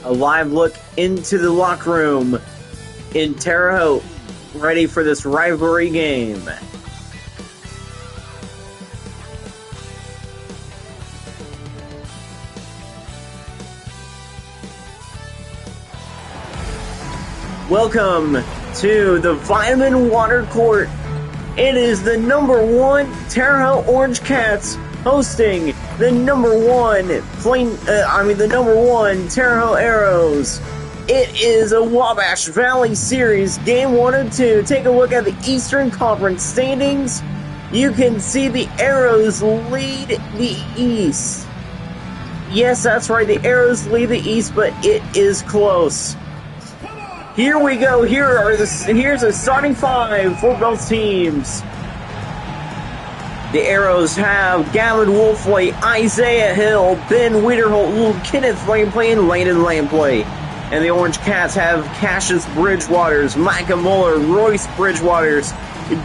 A live look into the locker room in Terre Haute, ready for this rivalry game. Welcome to the Vitamin Water Court. It is the #1 Terre Haute Orange Cats hosting the #1 the #1 Terre Haute Arrows. It is a Wabash Valley Series, Game 1 of 2. Take a look at the Eastern Conference standings. You can see the Arrows lead the East. Yes, that's right, the Arrows lead the East, but it is close. Here we go. Here's a starting five for both teams. The Arrows have Gavin Wolfley, Isaiah Hill, Ben Wiederholt, Kenneth Lampley, and Landon Lampley. And the Orange Cats have Cassius Bridgewaters, Micah Muller, Royce Bridgewaters,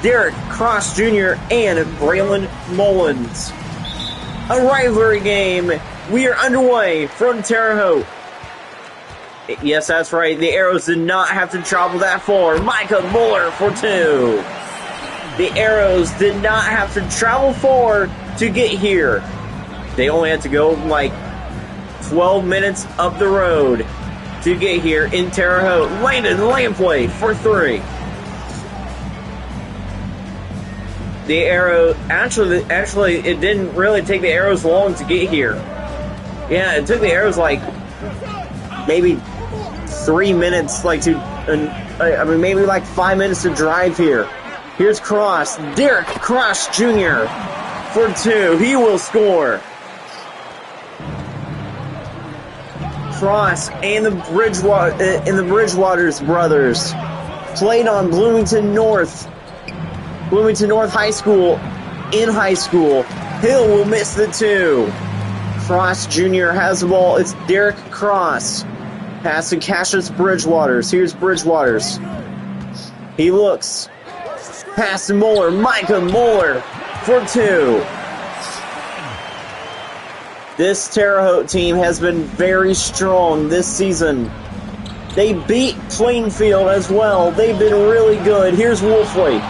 Derek Cross Jr., and Braylon Mullins. A rivalry game. We are underway from Terre Haute. Yes, that's right. The Arrows did not have to travel that far. Micah Muller for 2. The Arrows did not have to travel far to get here. They only had to go like 12 minutes up the road to get here in Terre Haute. Landon Lampley for 3. The Arrow, actually, it didn't really take the Arrows long to get here. Yeah, it took the Arrows like maybe 3 minutes, maybe like 5 minutes to drive here. Here's Cross, Derek Cross Jr. for 2. He will score. Cross and the Bridgewaters brothers played on Bloomington North High School in high school. Hill will miss the 2. Cross Jr. has the ball. It's Derek Cross. Pass to Cassius Bridgewaters. Here's Bridgewaters. He looks. Pass to Muller. Micah Muller for 2. This Terre Haute team has been very strong this season. They beat Plainfield as well. They've been really good. Here's Wolfley.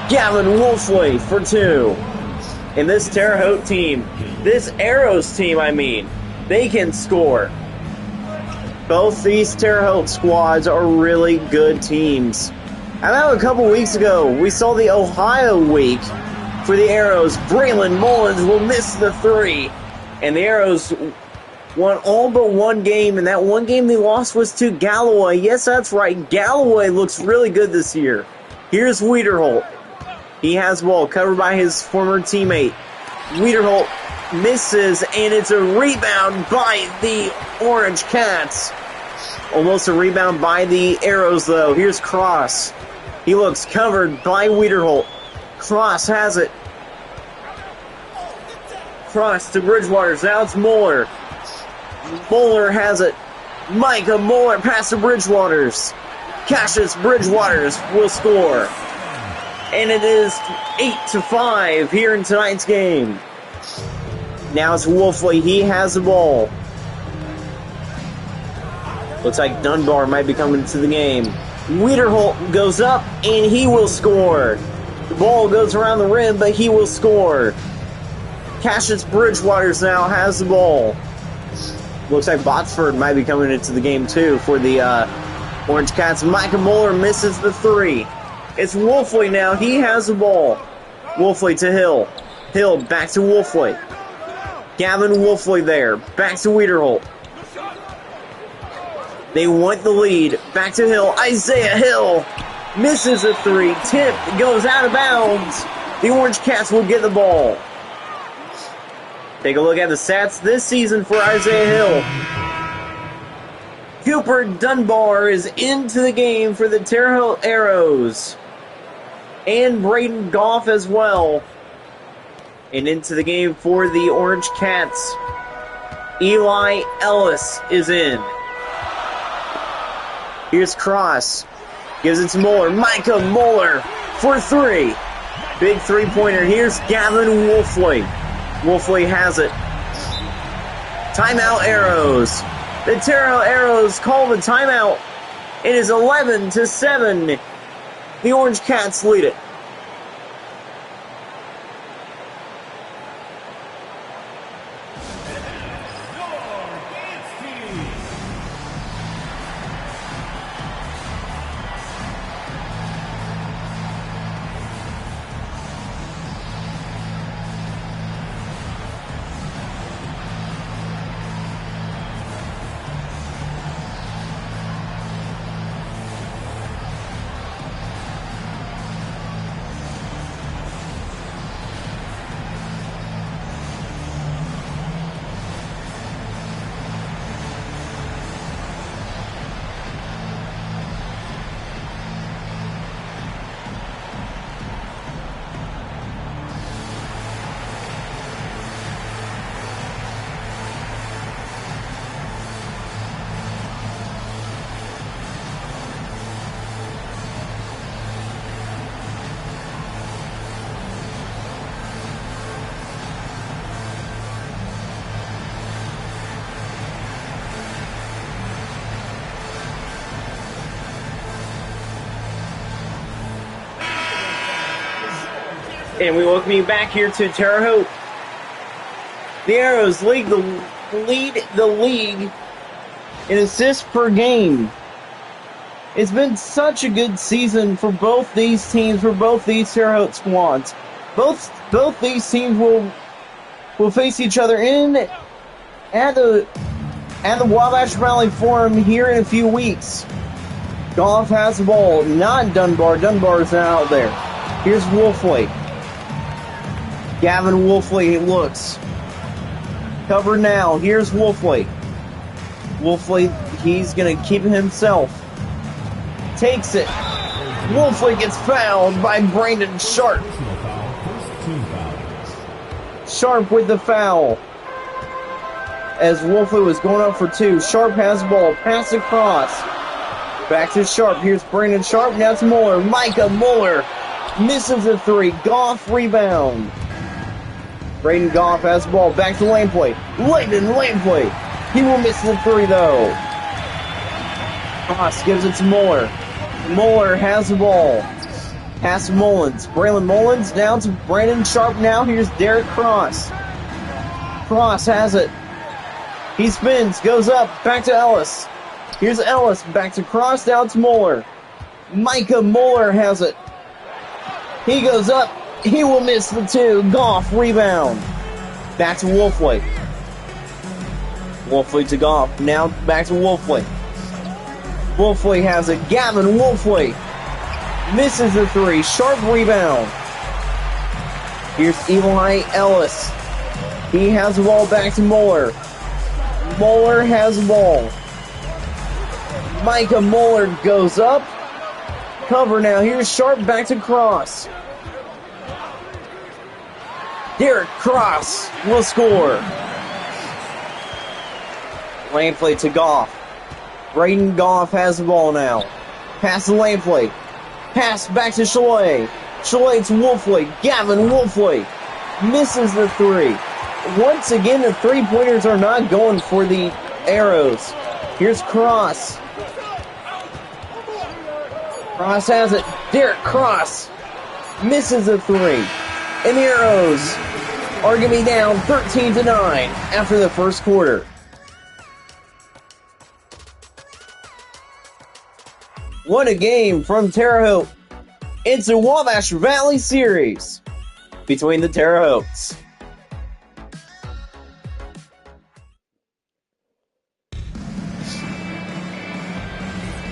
Gavin Wolfley for 2. And this Terre Haute team, this Arrows team, they can score. Both these Terre Haute squads are really good teams. About a couple weeks ago, we saw the Ohio week for the Arrows. Braylon Mullins will miss the 3. And the Arrows won all but one game, and that one game they lost was to Galloway. Yes, that's right. Galloway looks really good this year. Here's Wiederholt. He has the ball covered by his former teammate. Wiederholt misses, and it's a rebound by the Orange Cats. Almost a rebound by the Arrows, though. Here's Cross. He looks covered by Wiederholt. Cross has it. Cross to Bridgewaters. Now it's Muller. Muller has it. Micah Muller pass to Bridgewaters. Cassius Bridgewaters will score. And it is 8-5 here in tonight's game. Now it's Wolfley. He has the ball. Looks like Dunbar might be coming into the game. Wiederholt goes up, and he will score. The ball goes around the rim, but he will score. Cassius Bridgewaters now has the ball. Looks like Botsford might be coming into the game, too, for the Orange Cats. Micah Muller misses the 3. It's Wolfley now. He has the ball. Wolfley to Hill. Hill back to Wolfley. Gavin Wolfley there. Back to Wiederholt. They want the lead. Back to Hill. Isaiah Hill misses a 3. Tip goes out of bounds. The Orange Cats will get the ball. Take a look at the stats this season for Isaiah Hill. Cooper Dunbar is into the game for the Terre Haute Arrows. And Braden Goff as well. And into the game for the Orange Cats, Eli Ellis is in. Here's Cross. Gives it to Muller. Micah Muller for 3. Big three-pointer. Here's Gavin Wolfley. Wolfley has it. Timeout Arrows. The Terre Haute Arrows call the timeout. It is 11-7. The Orange Cats lead it. And we welcome you back here to Terre Haute. The Arrows lead the league in assists per game. It's been such a good season for both these teams, for both these Terre Haute squads. Both these teams will face each other at the WABASH Rally Forum here in a few weeks. Goff has the ball, not Dunbar. Dunbar is out there. Here's Wolfley. Gavin Wolfley looks. Covered now. Here's Wolfley. Wolfley, he's going to keep it himself. Takes it. Wolfley gets fouled by Brandon Sharp. Sharp with the foul. As Wolfley was going up for two. Sharp has the ball. Pass across. Back to Sharp. Here's Brandon Sharp. Now it's Muller. Micah Muller misses the three. Goff rebound. Braden Goff has the ball. Back to Lampley. Layden Lampley. He will miss the three, though. Cross gives it to Muller. Muller has the ball. Pass to Mullins. Braylon Mullins down to Brandon Sharp now. Here's Derek Cross. Cross has it. He spins. Goes up. Back to Ellis. Here's Ellis. Back to Cross. Down to Muller. Micah Muller has it. He goes up. He will miss the two. Goff rebound. Back to Wolfley. Wolfley to Goff. Now back to Wolfley. Wolfley has it. Gavin Wolfley misses the three. Sharp rebound. Here's Eli Ellis. He has the ball back to Muller. Muller has the ball. Micah Muller goes up. Cover now. Here's Sharp back to Cross. Derek Cross will score. Lampley to Goff. Braden Goff has the ball now. Pass to Lampley. Pass back to Chalet. Chalet to Wolfley. Gavin Wolfley misses the three. Once again, the three-pointers are not going for the Arrows. Here's Cross. Cross has it. Derek Cross misses the three. And the Arrows are going to be down 13-9 after the first quarter. What a game from Terre Haute. It's a Wabash Valley series between the Terre Hautes.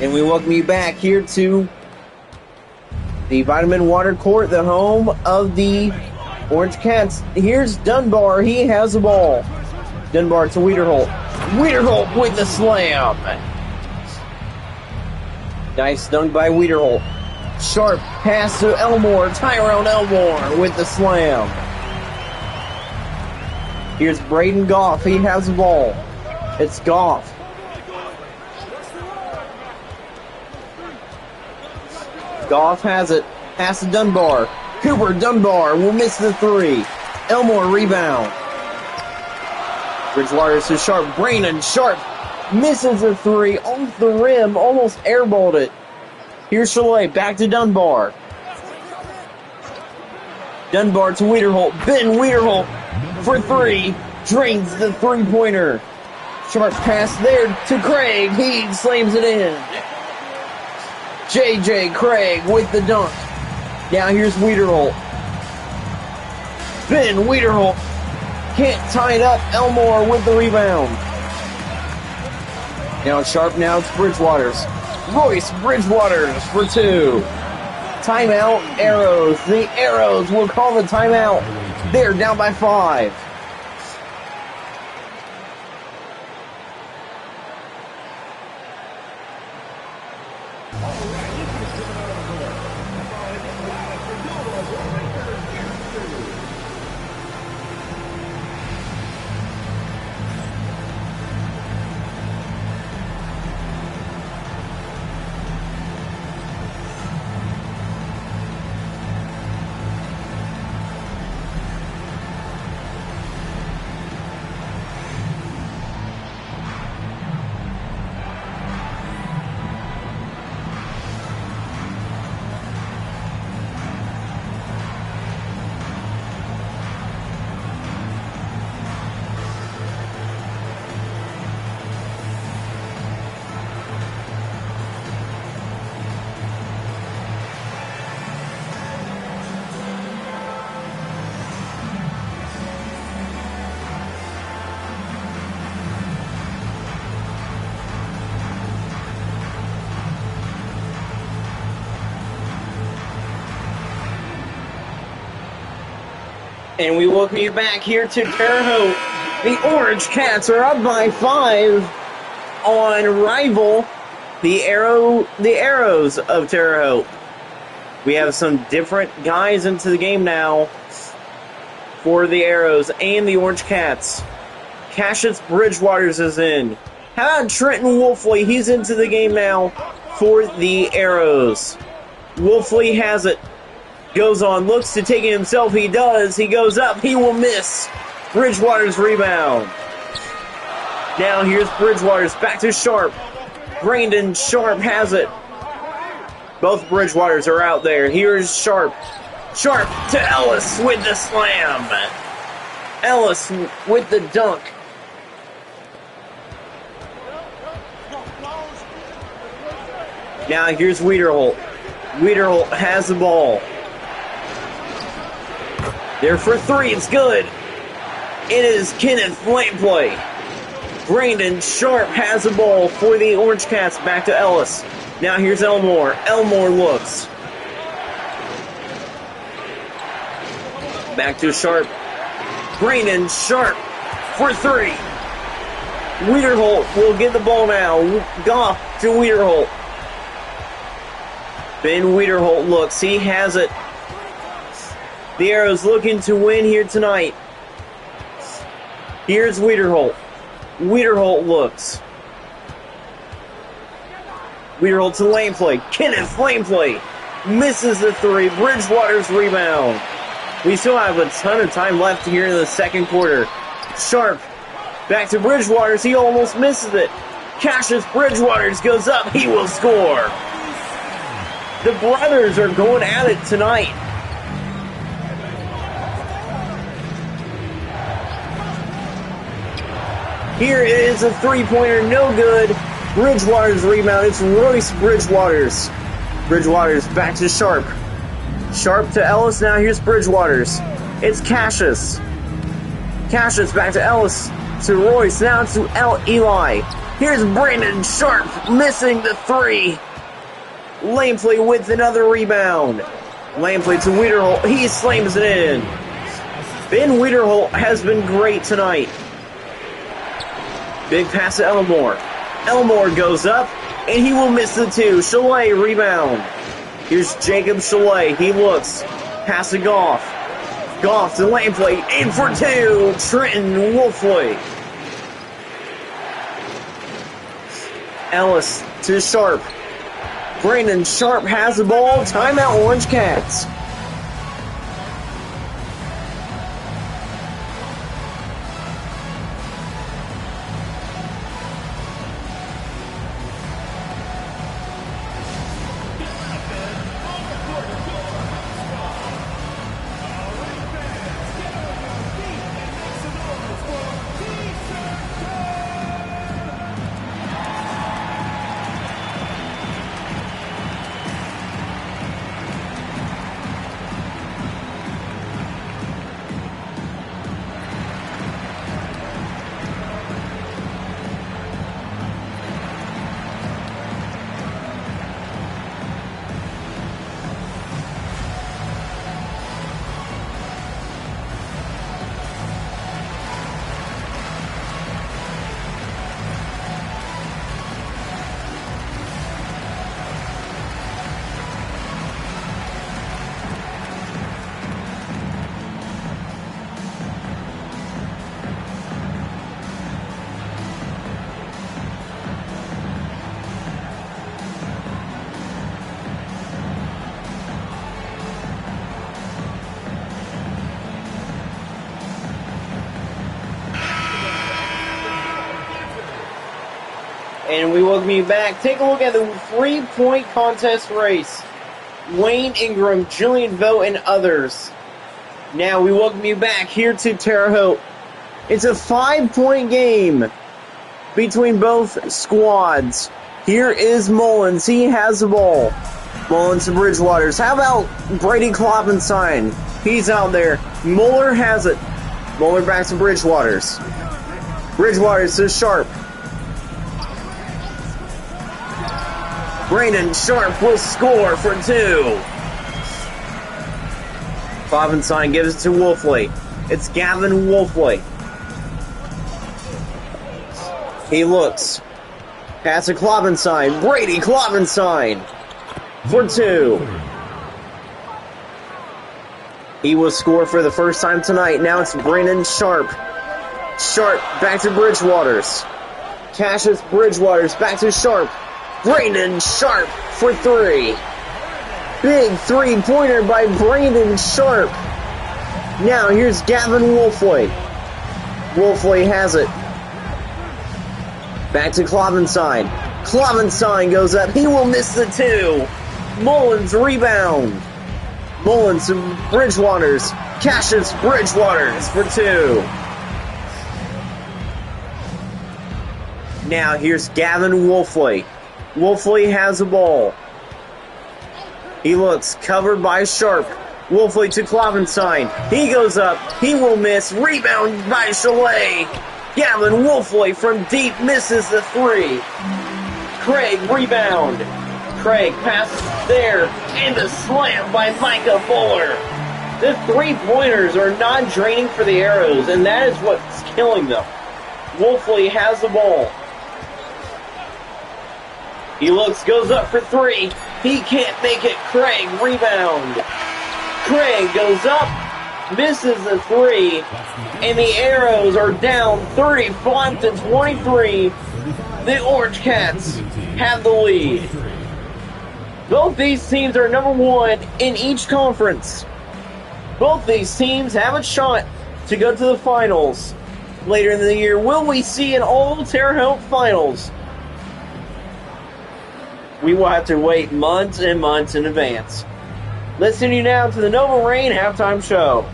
And we welcome you back here to the Vitamin Water Court, the home of the Orange Cats. Here's Dunbar. He has the ball. Dunbar to Wiederholt. Wiederholt with the slam. Nice dunk by Wiederholt. Sharp pass to Elmore. Tyrone Elmore with the slam. Here's Braden Goff. He has the ball. It's Goff. Goff has it. Pass to Dunbar. Cooper Dunbar will miss the three. Elmore rebound. Bridgewater to Sharp. Brandon Sharp Misses a three off the rim, almost airballed it. Here's Chalet, back to Dunbar. Dunbar to Wiederholt. Ben Wiederholt for three. Drains the three-pointer. Sharp pass there to Craig. He slams it in. J.J. Craig with the dunk. Now here's Wiederholt. Ben Wiederholt can't tie it up. Elmore with the rebound. Now it's Sharp, now it's Bridgewaters. Royce Bridgewaters for two. Timeout, Arrows. The Arrows will call the timeout. They're down by 5. And we welcome you back here to Terre Haute. The Orange Cats are up by 5 on rival, the Arrows of Terre Haute. We have some different guys into the game now for the Arrows and the Orange Cats. Cassius Bridgewaters is in. How about Trenton Wolfley? He's into the game now for the Arrows. Wolfley has it. Goes on, looks to take it himself. He does. He goes up. He will miss. Bridgewater's rebound. Now here's Bridgewaters. Back to Sharp. Brandon Sharp has it. Both Bridgewaters are out there. Here's Sharp. Sharp to Ellis with the slam. Ellis with the dunk. Now here's Wiederholt. Wiederholt has the ball. There for three, it's good. It is Kenneth Lampley. Brandon Sharp has the ball for the Orange Cats. Back to Ellis. Now here's Elmore. Elmore looks. Back to Sharp. Brandon Sharp for three. Wiederholt will get the ball now. Goff to Wiederholt. Ben Wiederholt looks. He has it. The Arrows looking to win here tonight. Here's Wiederholt. Wiederholt looks. Wiederholt to Lampley. Kenneth Lampley misses the three. Bridgewater's rebound. We still have a ton of time left here in the second quarter. Sharp back to Bridgewaters. He almost misses it. Cassius Bridgewaters goes up. He will score. The brothers are going at it tonight. Here is a three-pointer, no good. Bridgewater's rebound. It's Royce Bridgewaters. Bridgewaters back to Sharp. Sharp to Ellis. Now here's Bridgewaters. It's Cassius. Cassius back to Ellis. To Royce. Now to Eli. Here's Brandon Sharp missing the three. Lampley with another rebound. Lampley to Wiederholt. He slams it in. Ben Wiederholt has been great tonight. Big pass to Elmore. Elmore goes up, and he will miss the two. Chalet rebound. Here's Jacob Chalet. He looks. Pass to Goff. Goff to Lampley. In for two. Trenton Wolfley. Ellis to Sharp. Brandon Sharp has the ball. Timeout, Orange Cats. And we welcome you back. Take a look at the 3-point contest race. Wayne Ingram, Julian Vogt, and others. Now we welcome you back here to Terre Haute. It's a 5-point game between both squads. Here is Mullins. He has the ball. Mullins to Bridgewaters. How about Brady Kloppenstein? He's out there. Muller has it. Muller back to Bridgewaters. Bridgewaters to Sharp. Brandon Sharp will score for 2. Kloppenstein gives it to Wolfley. It's Gavin Wolfley. He looks. Pass to Kloppenstein. Brady Kloppenstein for 2. He will score for the first time tonight. Now it's Brandon Sharp. Sharp back to Bridgewaters. Cassius Bridgewaters back to Sharp. Brandon Sharp for 3. Big 3-pointer by Brandon Sharp. Now here's Gavin Wolfley. Wolfley has it. Back to Kloppenstein. Kloppenstein goes up. He will miss the 2. Mullins rebound. Mullins to Bridgewaters. Cassius Bridgewaters for 2. Now here's Gavin Wolfley. Wolfley has the ball. He looks, covered by Sharp. Wolfley to Kloppenstein. He goes up. He will miss. Rebound by Chalet. Gavin Wolfley from deep misses the 3. Craig rebound. Craig passes there. And the slam by Micah Fuller. The 3-pointers are not draining for the Arrows, and that is what's killing them. Wolfley has the ball. He looks, goes up for 3. He can't make it. Craig rebound. Craig goes up, misses the 3, and the Arrows are down 35-23. The Orange Cats have the lead. Both these teams are number 1 in each conference. Both these teams have a shot to go to the finals later in the year. Will we see an all-Terre Haute finals? We will have to wait months and months in advance. Let's send you now to the Nova Rain halftime show.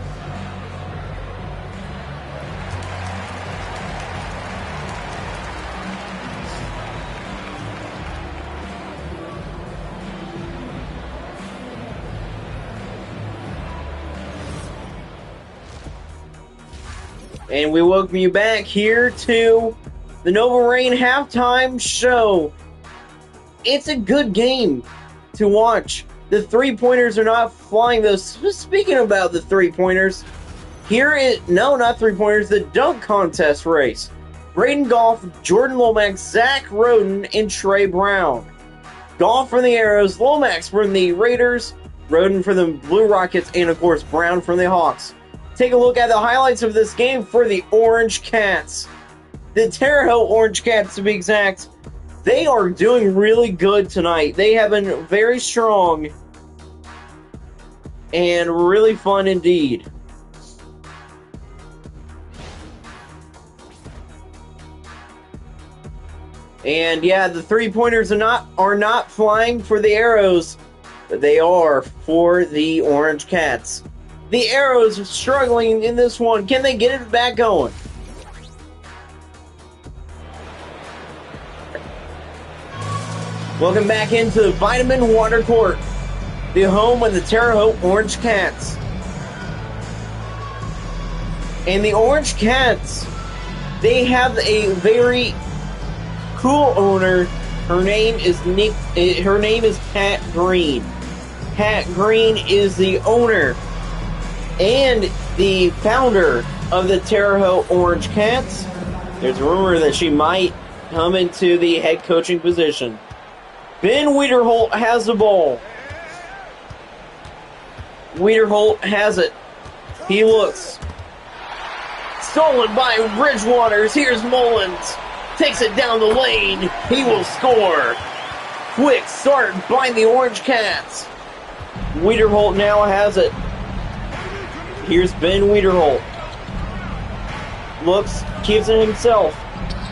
And we welcome you back here to the Nova Rain halftime show. It's a good game to watch. The 3-pointers are not flying, though. Speaking about the 3-pointers, here is, no, not 3-pointers, the dunk contest race. Braden Goff, Jordan Lomax, Zach Roden, and Trey Brown. Goff from the Arrows, Lomax from the Raiders, Roden for the Blue Rockets, and of course Brown from the Hawks. Take a look at the highlights of this game for the Orange Cats. The Terre Haute Orange Cats, to be exact. They are doing really good tonight. They have been very strong and really fun indeed. And yeah, the 3-pointers are not flying for the Arrows, but they are for the Orange Cats. The Arrows are struggling in this one. Can they get it back going? Welcome back into the Vitamin Water Court, the home of the Terre Haute Orange Cats. And the Orange Cats, they have a very cool owner. Her name is Pat Green. Pat Green is the owner and the founder of the Terre Haute Orange Cats. There's a rumor that she might come into the head coaching position. Ben Wiederholt has the ball. Wiederholt has it. He looks. Stolen by Bridgewaters. Here's Mullins. Takes it down the lane. He will score. Quick start by the Orange Cats. Wiederholt now has it. Here's Ben Wiederholt. Looks, keeps it himself.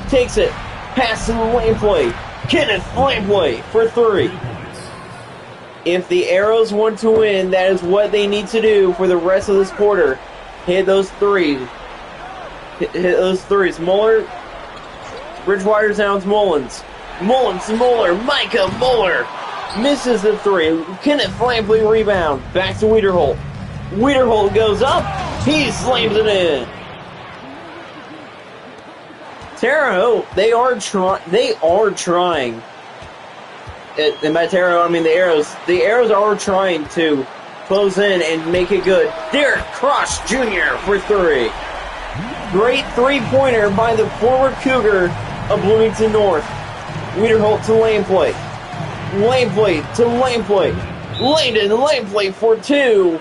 Takes it. Pass to the Lampley. Kenneth Lampley for 3. If the Arrows want to win, that is what they need to do for the rest of this quarter. Hit those threes. Hit those threes. Muller. Bridgewater Downs Mullins. Mullins to Muller. Micah Muller misses the 3. Kenneth Lampley rebound. Back to Wiederholt. Wiederholt goes up. He slams it in. Terre Haute, they are trying. And by Terre Haute, I mean the Arrows. The Arrows are trying to close in and make it good. Derek Cross Jr. for 3. Great three-pointer by the former Cougar of Bloomington North. Wiederholt to Lampley. Lampley to Lampley. Landon Lampley for 2.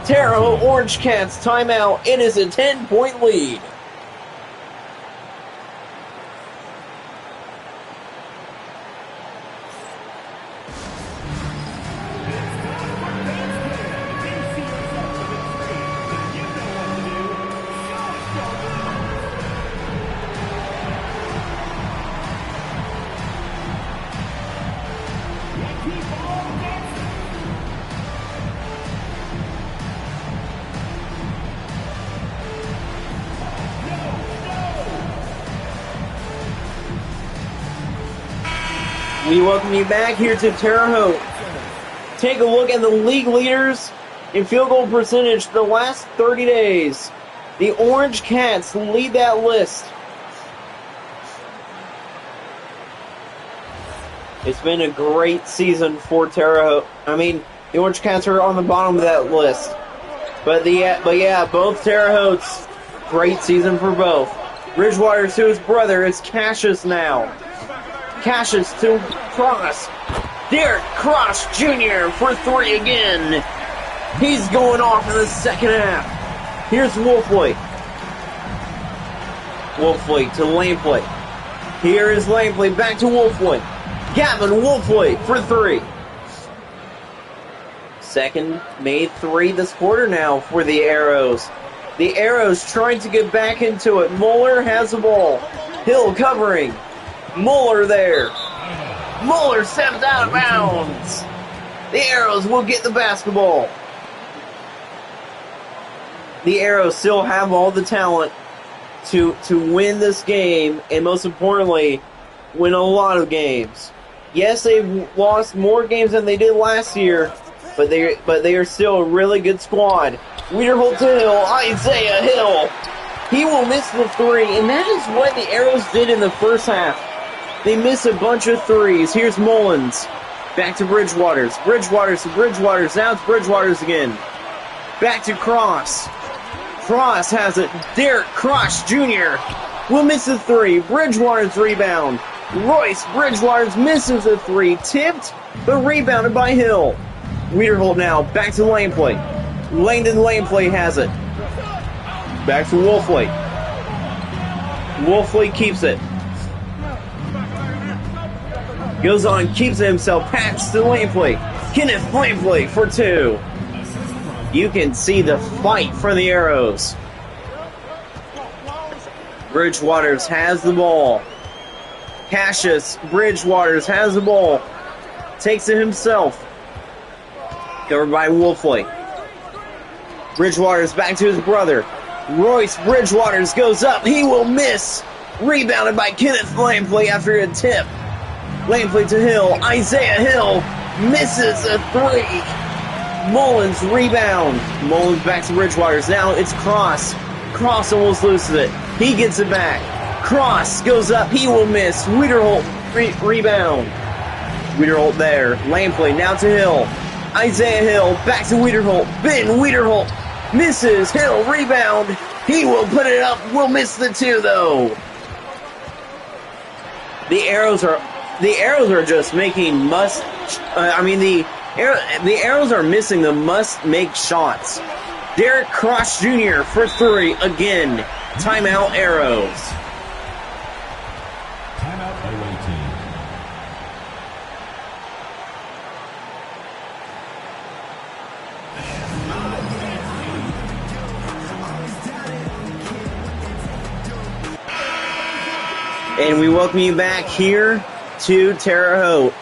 Terre Haute Orange Cats timeout. It is a 10-point lead. We welcome you back here to Terre Haute. Take a look at the league leaders in field goal percentage the last 30 days. The Orange Cats lead that list. It's been a great season for Terre Haute. I mean, the Orange Cats are on the bottom of that list. But yeah, both Terre Hautes, great season for both. Bridgewater to his brother. It's Cassius now. Cassius to Cross. Derek Cross Jr. for 3 again. He's going off in the second half. Here's Wolfley. Wolfley to Lampley. Here is Lampley back to Wolfley. Gavin Wolfley for 3. Second made 3 this quarter now for the Arrows. The Arrows trying to get back into it. Muller has the ball. Hill covering. Muller there. Muller steps out of bounds. The Arrows will get the basketball. The Arrows still have all the talent to win this game, and most importantly, win a lot of games. Yes, they've lost more games than they did last year, but they are still a really good squad. Wiederholt to Hill. Isaiah Hill. He will miss the 3, and that is what the Arrows did in the first half. They missed a bunch of threes. Here's Mullins. Back to Bridgewater's. Bridgewater's to Bridgewater's. Now it's Bridgewater's again. Back to Cross. Cross has it. Derek Cross Jr. will miss the 3. Bridgewater's rebound. Royce Bridgewater's misses the 3. Tipped, but rebounded by Hill. Wiederholt now. Back to Lampley. Landon Lampley has it. Back to Wolfley. Wolfley keeps it. Goes on, keeps it himself. Pass to Lampley. Kenneth Lampley for 2. You can see the fight for the Arrows. Bridgewaters has the ball. Cassius Bridgewaters has the ball. Takes it himself. Covered by Wolfley. Bridgewaters back to his brother. Royce Bridgewaters goes up. He will miss. Rebounded by Kenneth Lampley after a tip. Lampley to Hill. Isaiah Hill misses a 3. Mullins rebound. Mullins back to Bridgewaters. Now it's Cross. Cross almost loses it. He gets it back. Cross goes up. He will miss. Wiederholt rebound. Wiederholt there. Lampley now to Hill. Isaiah Hill back to Wiederholt. Ben Wiederholt misses. Hill rebound. He will put it up. Will miss the 2 though. The Arrows are just making the Arrows are missing the must-make shots. Derek Cross Jr. for 3 again. Timeout Arrows. Timeout away team. And we welcome you back here to Terre Haute.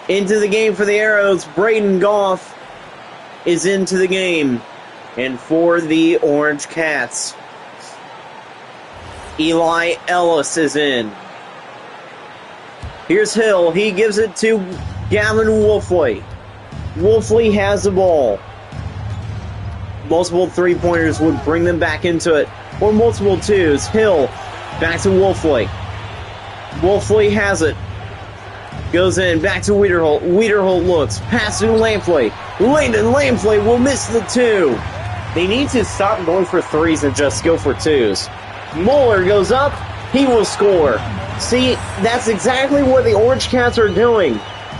Into the game for the Arrows, Braden Goff is into the game. And for the Orange Cats, Eli Ellis is in. Here's Hill. He gives it to Gavin Wolfley. Wolfley has the ball. Multiple three-pointers would bring them back into it. Or multiple twos. Hill back to Wolfley. Wolfley has it. Goes in. Back to Wiederholt. Wiederholt looks. Pass to Lampley. Landon Lampley will miss the two. They need to stop going for threes and just go for twos. Mueller goes up. He will score. See, that's exactly what the Orange Cats are doing.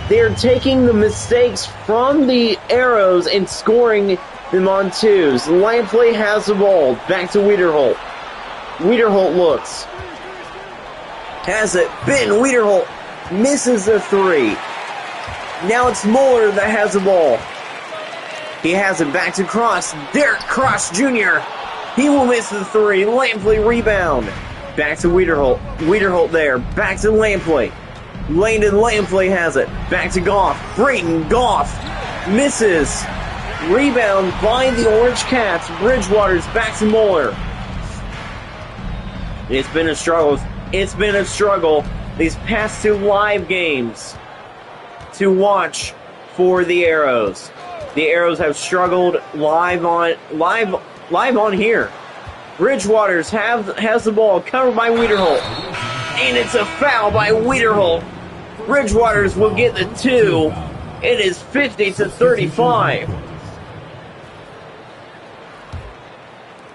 They're taking the mistakes from the Arrows and scoring them on twos. Lampley has the ball. Back to Wiederholt. Wiederholt looks. Has it. Ben Wiederholt misses the three. Now it's Mueller that has the ball. He has it back to Cross. Derek Cross Jr. He will miss the three. Lampley rebound. Back to Wiederholt. Wiederholt there. Back to Lampley. Landon Lampley has it. Back to Goff. Brayton Goff misses. Rebound by the Orange Cats. Bridgewater's back to Mueller. It's been a struggle. It's been a struggle these past two live games to watch for the Arrows. The Arrows have struggled live on here. Bridgewater's has the ball, covered by Wiederholt. And it's a foul by Wiederholt. Bridgewater's will get the two. It is 50-35.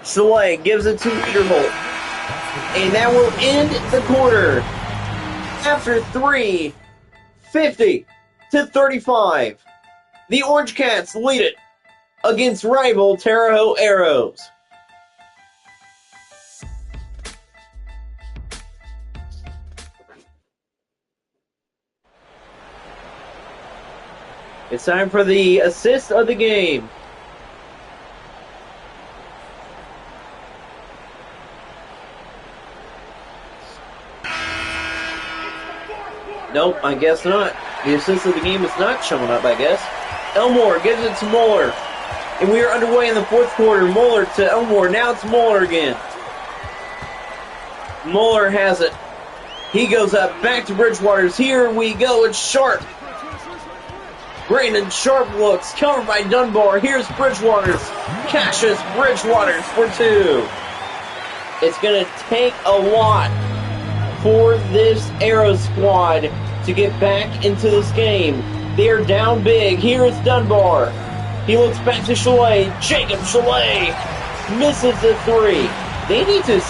Chalet gives it to Wiederholt. And that will end the quarter. After 3, 50-35. The Orange Cats lead it against rival Terre Haute Arrows. It's time for the assist of the game. Nope, I guess not. The assist of the game is not showing up, I guess. Elmore gives it to Mueller. And we are underway in the fourth quarter. Mueller to Elmore. Now it's Mueller again. Mueller has it. He goes up back to Bridgewater's. Here we go. It's Sharp. Brandon Sharp looks. Covered by Dunbar. Here's Bridgewater's. Cassius Bridgewater's for two. It's going to take a lot for this Arrow squad to get back into this game. They're down big. Here is Dunbar. He looks back to Chalet. Jacob Chalet misses the three. They need to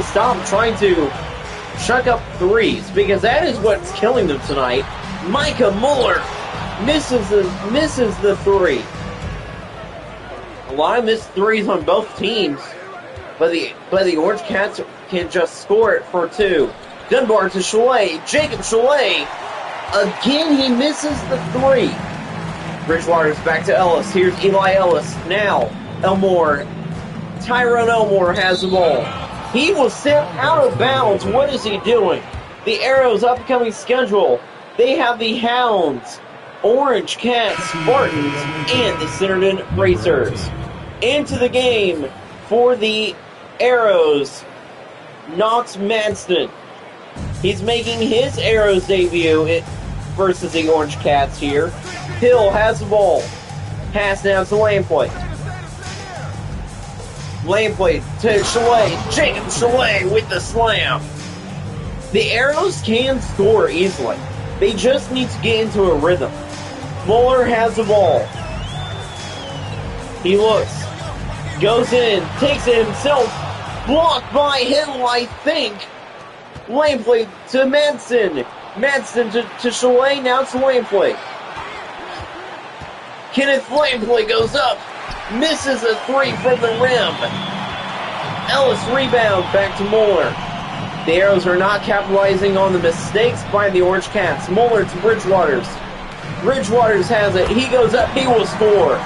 stop trying to chuck up threes, because that is what's killing them tonight. Micah Mueller misses the three. A lot of missed threes on both teams, but the Orange Cats can just score it for two. Dunbar to Chalet. Jacob Chalet. Again, he misses the three. Bridgewater's back to Ellis. Here's Eli Ellis. Now, Elmore. Tyrone Elmore has the ball. He was sent out of bounds. What is he doing? The Arrows' upcoming schedule. They have the Hounds, Orange Cats, Spartans, and the Centerton Racers. Into the game for the Arrows, Knox Manston. He's making his Arrows debut versus the Orange Cats here. Hill has the ball. Pass now to Lampley. Lampley to Chalet. Jacob Chalet with the slam. The Arrows can score easily. They just need to get into a rhythm. Mueller has the ball. He looks. Goes in. Takes it himself. Blocked by Hill, I think. Lampley to Madsen. Madsen to Chalet. Now to Lampley. Kenneth Lampley goes up. Misses a three from the rim. Ellis rebound back to Mueller. The Arrows are not capitalizing on the mistakes by the Orange Cats. Mueller to Bridgewater's. Bridgewater's has it. He goes up. He will score.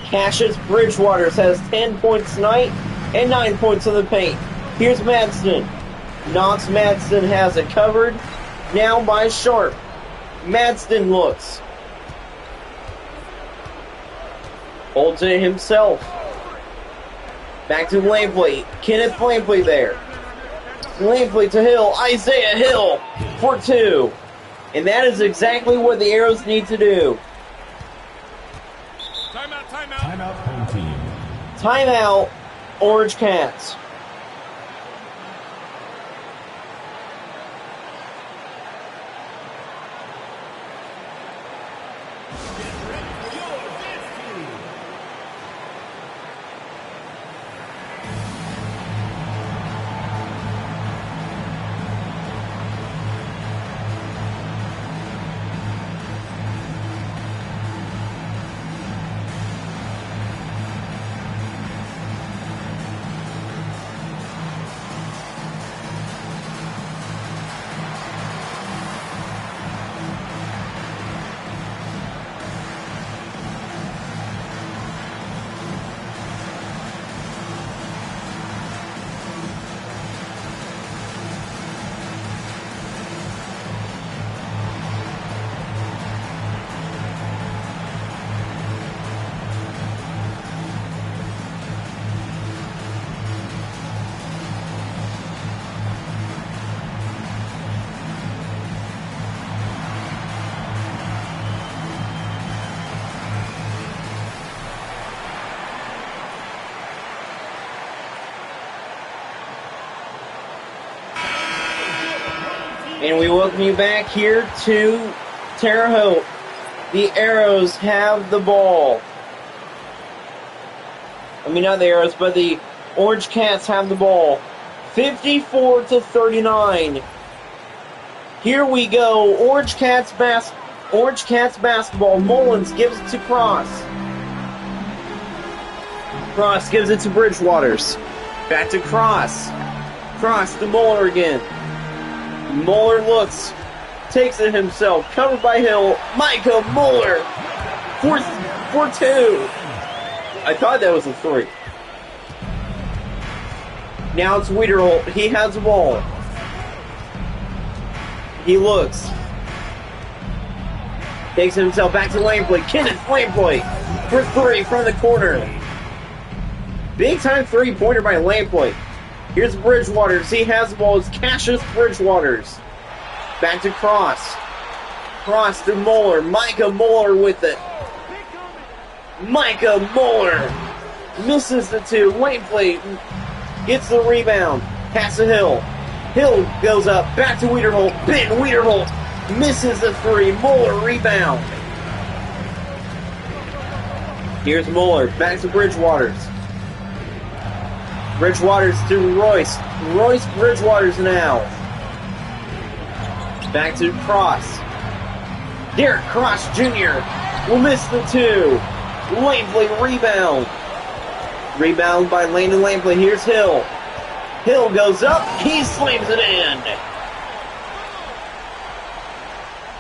Cassius Bridgewater's has 10 points tonight, And 9 points in the paint. Here's Madsen. Knox Madsen has it covered. Now by Sharp. Madsen looks. Holds it himself. Back to Lampley. Kenneth Lampley there. Lampley to Hill. Isaiah Hill for 2. And that is exactly what the Arrows need to do. Timeout, timeout. Timeout, home team. Timeout, Orange Cats. And we welcome you back here to Terre Haute. The Arrows have the ball. I mean, not the Arrows, but the Orange Cats have the ball. 54-39. Here we go. Orange Cats basketball. Mullins gives it to Cross. Cross gives it to Bridgewaters. Back to Cross. Cross to Muller again. Muller looks, takes it himself, covered by Hill. Micah Muller for 2. I thought that was a 3. Now it's Wiederholt. He has the ball. He looks. Takes it himself back to Lampley. Kenneth Lampley for 3 from the corner. Big time 3-pointer by Lampley. Here's Bridgewaters. He has the ball. It's Cassius Bridgewaters. Back to Cross. Cross to Muller. Micah Muller with it. Micah Muller misses the 2. Lampley gets the rebound. Pass to Hill. Hill goes up. Back to Wiederholt. Ben Wiederholt misses the 3. Muller rebound. Here's Muller. Back to Bridgewaters. Bridgewaters to Royce. Royce Bridgewaters now. Back to Cross. Derek Cross Jr. will miss the 2. Lampley rebound. Rebound by Landon Lampley. Here's Hill. Hill goes up. He slams it in.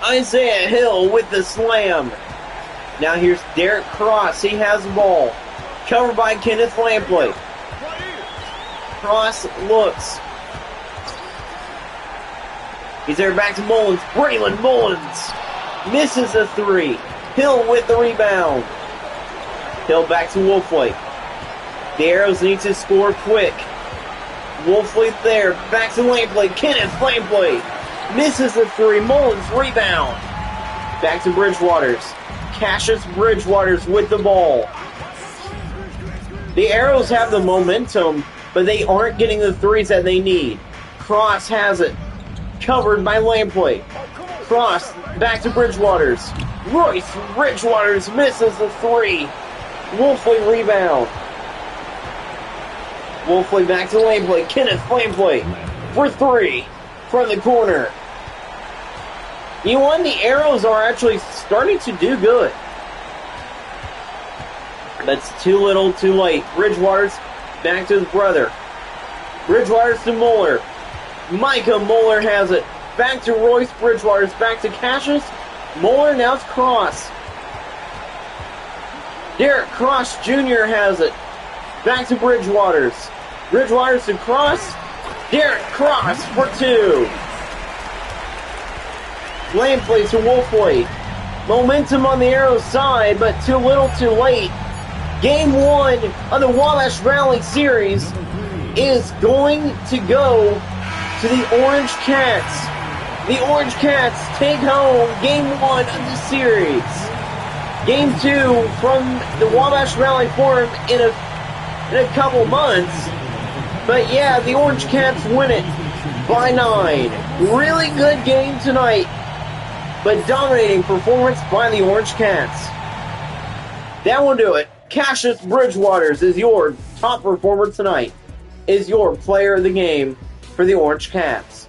Isaiah Hill with the slam. Now here's Derek Cross. He has the ball. Covered by Kenneth Lampley. Cross looks. He's there back to Mullins. Braylon Mullins misses the 3. Hill with the rebound. Hill back to Wolfley. The Arrows need to score quick. Wolfley there. Back to Lampley. Kenneth Lampley misses the 3. Mullins rebound. Back to Bridgewaters. Cassius Bridgewaters with the ball. The Arrows have the momentum, but they aren't getting the 3s that they need. Cross has it. Covered by Lampley. Cross back to Bridgewaters. Royce Bridgewaters misses the 3. Wolfley rebound. Wolfley back to Lampley. Kenneth Lampley for 3 from the corner. You know what? The Arrows are actually starting to do good. That's too little, too late. Bridgewaters back to his brother. Bridgewaters to Muller. Micah Muller has it. Back to Royce Bridgewaters. Back to Cassius. Muller, now it's Cross. Derek Cross Jr. has it. Back to Bridgewaters. Bridgewater's to Cross. Derek Cross for 2. Lane plays to Wolfway. Momentum on the Arrows side, but too little too late. Game 1 of the Wabash Rally Series is going to go to the Orange Cats. The Orange Cats take home Game 1 of the series. Game 2 from the Wabash Rally Forum in a couple months. But yeah, the Orange Cats win it by 9. Really good game tonight, but dominating performance by the Orange Cats. That will do it. Cassius Bridgewaters is your top performer tonight, is your player of the game for the Orange Cats.